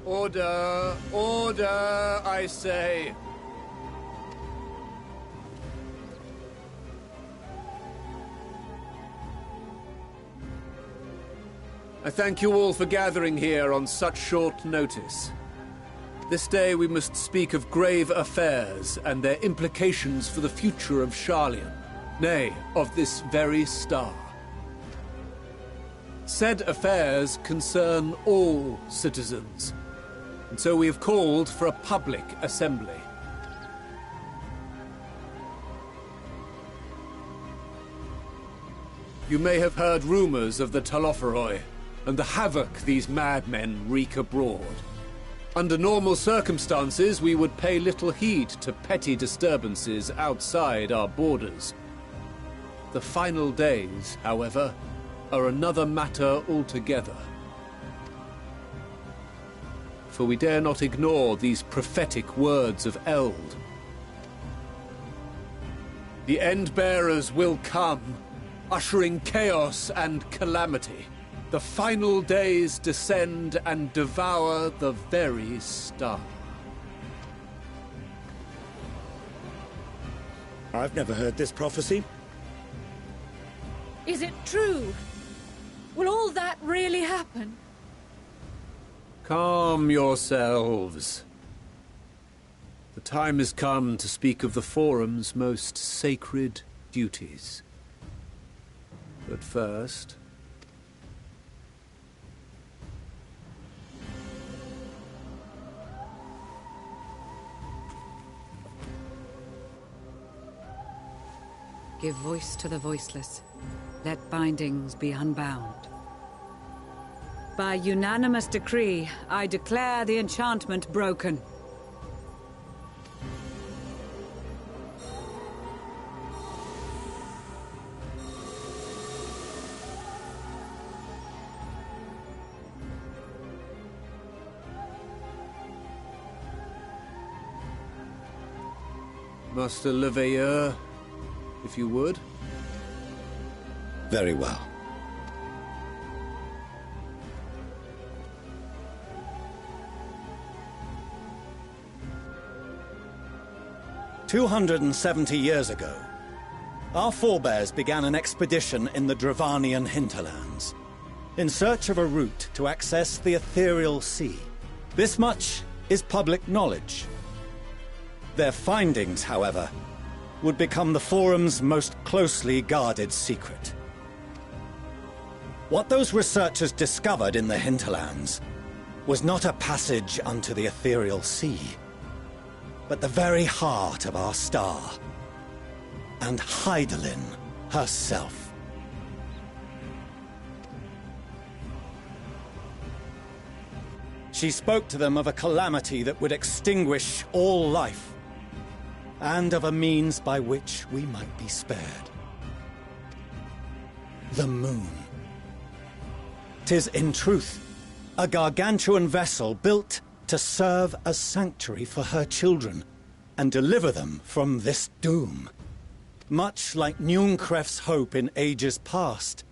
Order! Order, I say! I thank you all for gathering here on such short notice. This day we must speak of grave affairs and their implications for the future of Sharlayan, nay, of this very star. Said affairs concern all citizens, and so we have called for a public assembly. You may have heard rumors of the Telophoroi and the havoc these madmen wreak abroad. Under normal circumstances, we would pay little heed to petty disturbances outside our borders. The final days, however, are another matter altogether. For we dare not ignore these prophetic words of Eld. The End-Bearers will come, ushering chaos and calamity. The final days descend and devour the very star. I've never heard this prophecy. Is it true? Will all that really happen? Calm yourselves. The time has come to speak of the Forum's most sacred duties. But first... Give voice to the voiceless. Let bindings be unbound. By unanimous decree, I declare the enchantment broken. Master Leveilleur, if you would. Very well. "270 years ago, our forebears began an expedition in the Dravanian hinterlands, in search of a route to access the ethereal sea. This much is public knowledge. Their findings, however, would become the Forum's most closely guarded secret. What those researchers discovered in the hinterlands was not a passage unto the ethereal sea, but the very heart of our star, and Hydaelyn herself. She spoke to them of a calamity that would extinguish all life, and of a means by which we might be spared. The moon. 'Tis in truth a gargantuan vessel built to serve as sanctuary for her children and deliver them from this doom. Much like Nunkref's hope in ages past,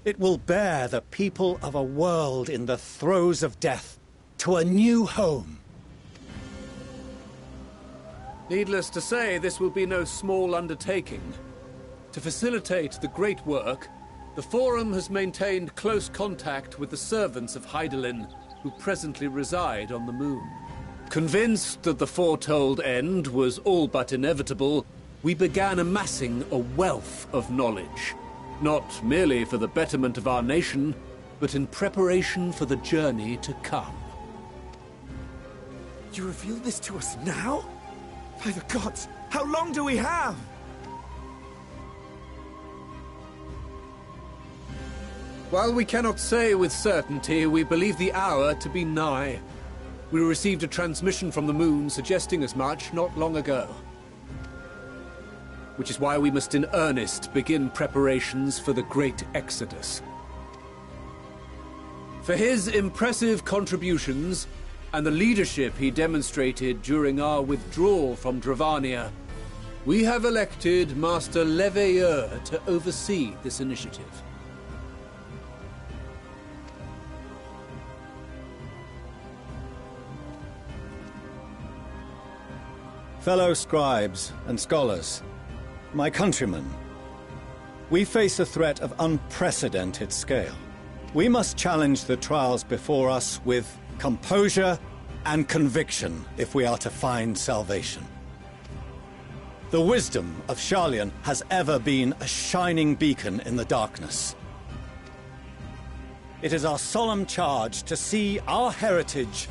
it will bear the people of a world in the throes of death to a new home. Needless to say, this will be no small undertaking. To facilitate the great work, the Forum has maintained close contact with the servants of Hydaelyn, who presently reside on the moon. Convinced that the foretold end was all but inevitable, we began amassing a wealth of knowledge, not merely for the betterment of our nation, but in preparation for the journey to come. You reveal this to us now? By the gods, how long do we have? While we cannot say with certainty, we believe the hour to be nigh. We received a transmission from the moon suggesting as much not long ago. Which is why we must in earnest begin preparations for the great exodus. For his impressive contributions, and the leadership he demonstrated during our withdrawal from Dravania, we have elected Master Leveilleur to oversee this initiative. Fellow scribes and scholars, my countrymen, we face a threat of unprecedented scale. We must challenge the trials before us with composure and conviction if we are to find salvation. The wisdom of Sharlayan has ever been a shining beacon in the darkness. It is our solemn charge to see our heritage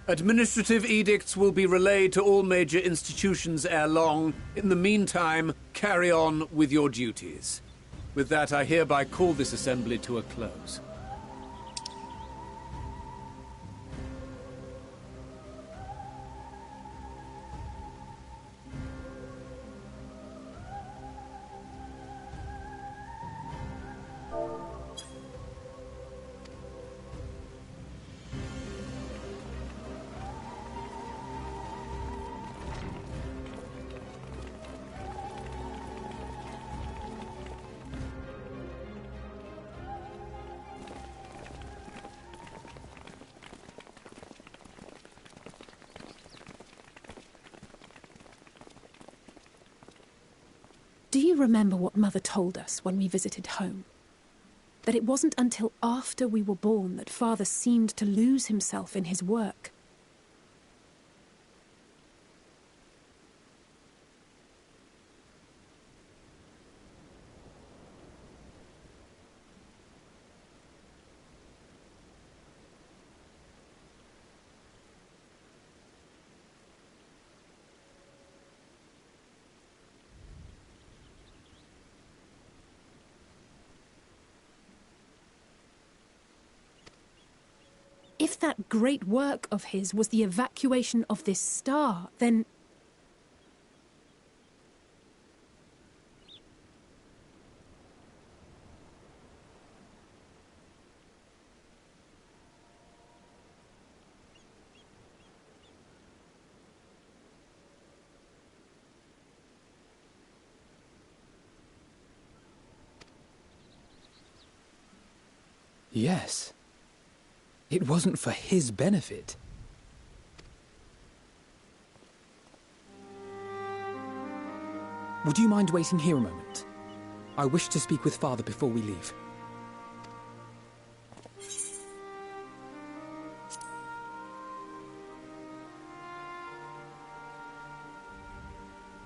Administrative edicts will be relayed to all major institutions ere long. In the meantime, carry on with your duties. With that, I hereby call this assembly to a close. Do you remember what Mother told us when we visited home? That it wasn't until after we were born that Father seemed to lose himself in his work. If that great work of his was the evacuation of this star, then... Yes. It wasn't for his benefit. Would you mind waiting here a moment? I wish to speak with Father before we leave.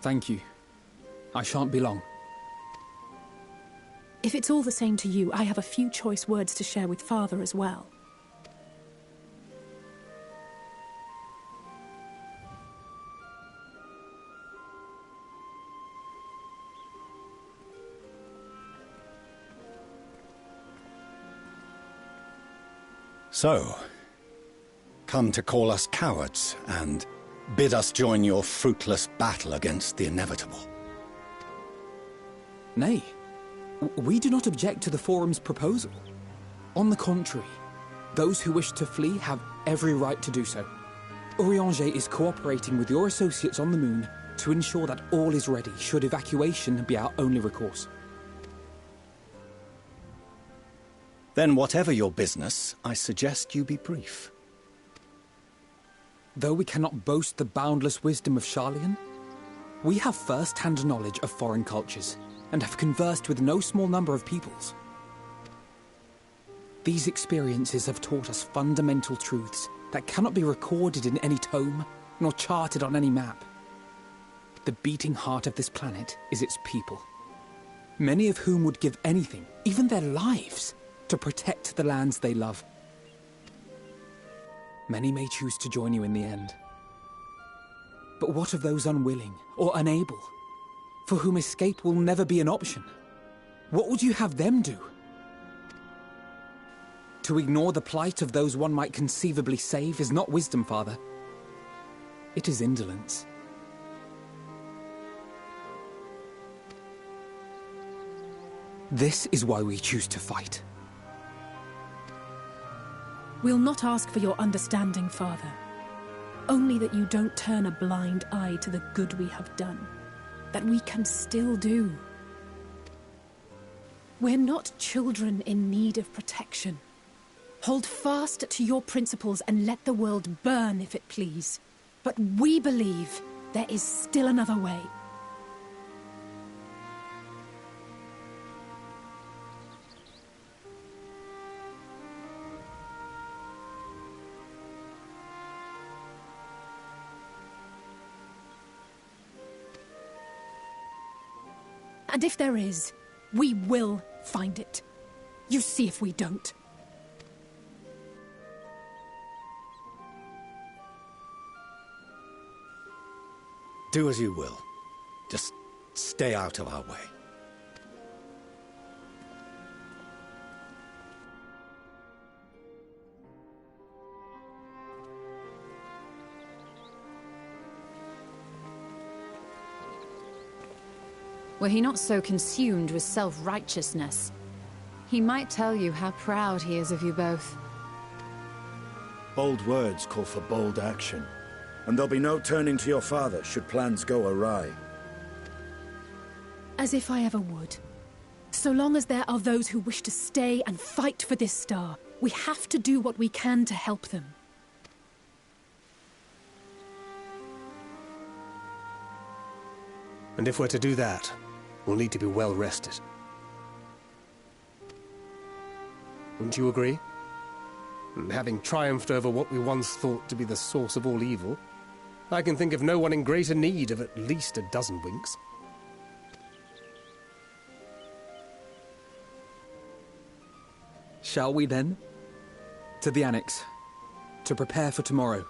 Thank you. I shan't be long. If it's all the same to you, I have a few choice words to share with Father as well. So, come to call us cowards and bid us join your fruitless battle against the inevitable. Nay, we do not object to the Forum's proposal. On the contrary, those who wish to flee have every right to do so. Urianger is cooperating with your associates on the moon to ensure that all is ready should evacuation be our only recourse. Then whatever your business, I suggest you be brief. Though we cannot boast the boundless wisdom of Sharlayan, we have first-hand knowledge of foreign cultures, and have conversed with no small number of peoples. These experiences have taught us fundamental truths that cannot be recorded in any tome, nor charted on any map. The beating heart of this planet is its people, many of whom would give anything, even their lives, to protect the lands they love. Many may choose to join you in the end. But what of those unwilling or unable, for whom escape will never be an option? What would you have them do? To ignore the plight of those one might conceivably save is not wisdom, Father. It is indolence. This is why we choose to fight. We'll not ask for your understanding, Father. Only that you don't turn a blind eye to the good we have done. That we can still do. We're not children in need of protection. Hold fast to your principles and let the world burn if it please. But we believe there is still another way. And if there is, we will find it. You see if we don't. Do as you will. Just stay out of our way. Were he not so consumed with self-righteousness, he might tell you how proud he is of you both. Bold words call for bold action, and there'll be no turning to your father should plans go awry. As if I ever would. So long as there are those who wish to stay and fight for this star, we have to do what we can to help them. And if we're to do that, we'll need to be well rested. Wouldn't you agree? And having triumphed over what we once thought to be the source of all evil, I can think of no one in greater need of at least a dozen winks. Shall we then? To the Annex, to prepare for tomorrow.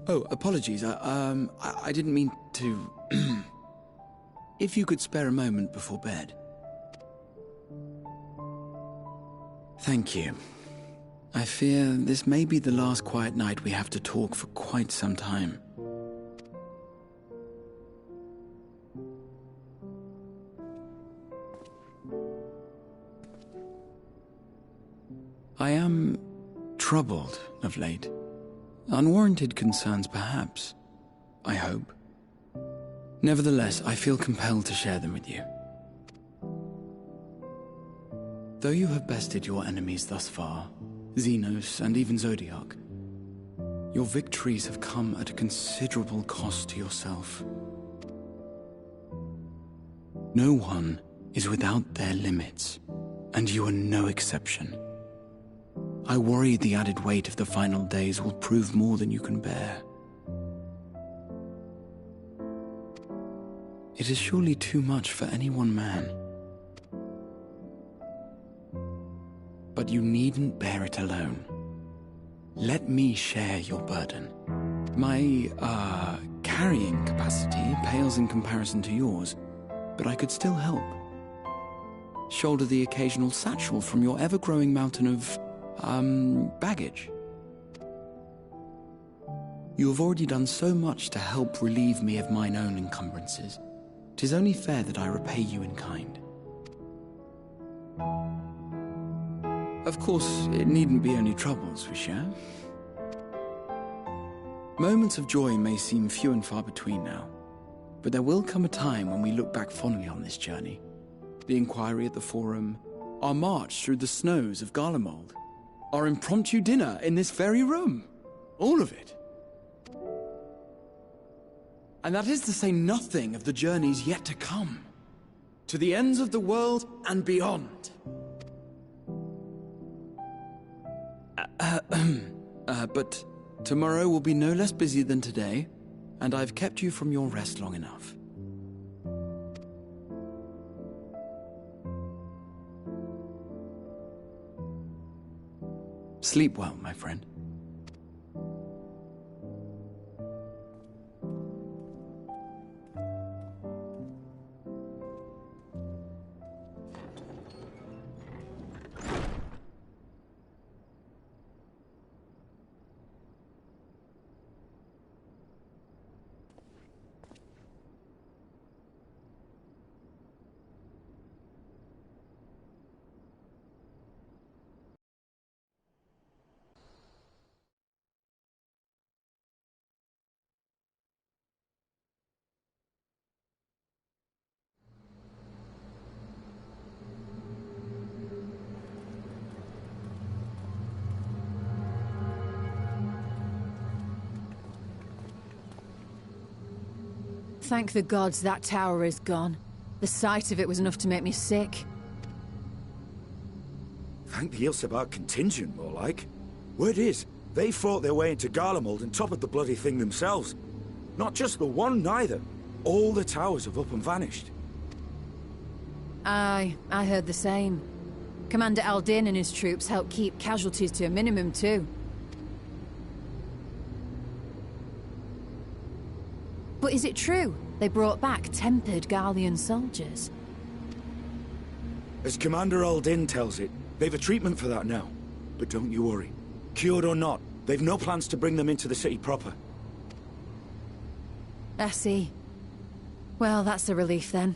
Oh, apologies. I didn't mean to... If you could spare a moment before bed. Thank you. I fear this may be the last quiet night we have to talk for quite some time. I am troubled of late. Unwarranted concerns, perhaps. I hope. Nevertheless, I feel compelled to share them with you. Though you have bested your enemies thus far, Xenos and even Zodiac, your victories have come at a considerable cost to yourself. No one is without their limits, and you are no exception. I worry the added weight of the final days will prove more than you can bear. It is surely too much for any one man. But you needn't bear it alone. Let me share your burden. My, carrying capacity pales in comparison to yours, but I could still help. Shoulder the occasional satchel from your ever-growing mountain of, baggage. You have already done so much to help relieve me of mine own encumbrances. 'Tis only fair that I repay you in kind. Of course, it needn't be only troubles we share. Moments of joy may seem few and far between now, but there will come a time when we look back fondly on this journey. The inquiry at the Forum, our march through the snows of Garlemald, our impromptu dinner in this very room. All of it. And that is to say nothing of the journeys yet to come. To the ends of the world and beyond. But tomorrow will be no less busy than today, and I've kept you from your rest long enough. Sleep well, my friend. Thank the gods that tower is gone. The sight of it was enough to make me sick. Thank the Ilsebar contingent, more like. Word is, they fought their way into Garlemald and toppled the bloody thing themselves. Not just the one, neither. All the towers have up and vanished. Aye, I heard the same. Commander Aldin and his troops helped keep casualties to a minimum, too. But is it true? They brought back tempered Garlean soldiers? As Commander Aldin tells it, they've a treatment for that now. But don't you worry. Cured or not, they've no plans to bring them into the city proper. I see. Well, that's a relief then.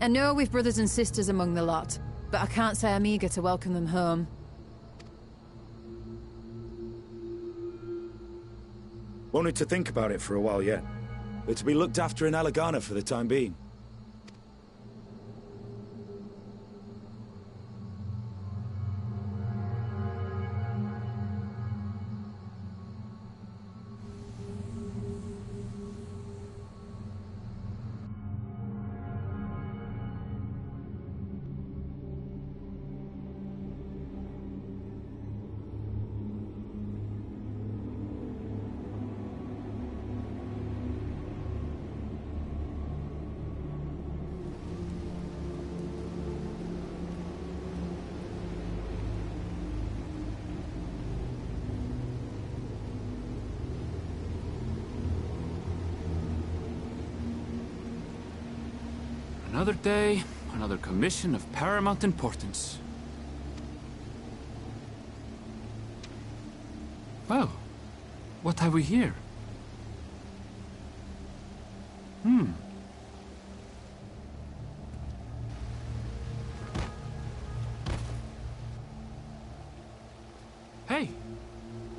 I know we've brothers and sisters among the lot, but I can't say I'm eager to welcome them home. Wanted to think about it for a while yet. They're to be looked after in Alagana for the time being. Another day, another commission of paramount importance. Well, what have we here?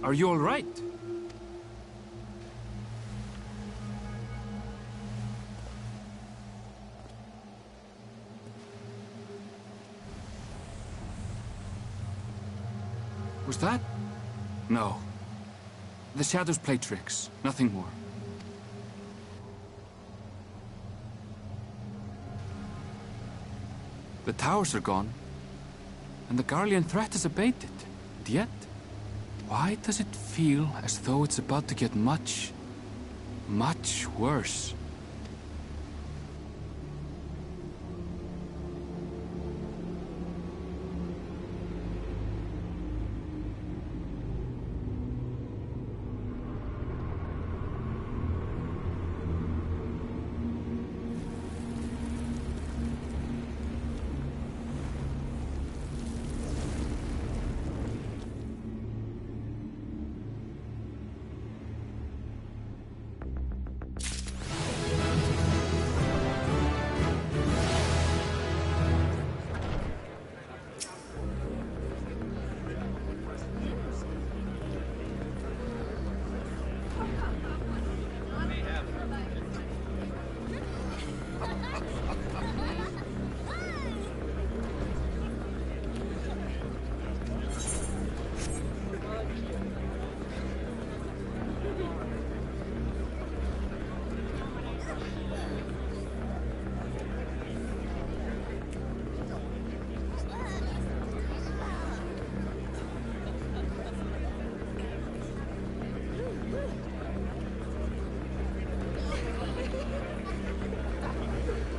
Are you all right? Was that? No. The shadows play tricks, nothing more. The towers are gone, and the Garlean threat is abated. And yet, why does it feel as though it's about to get much, much worse?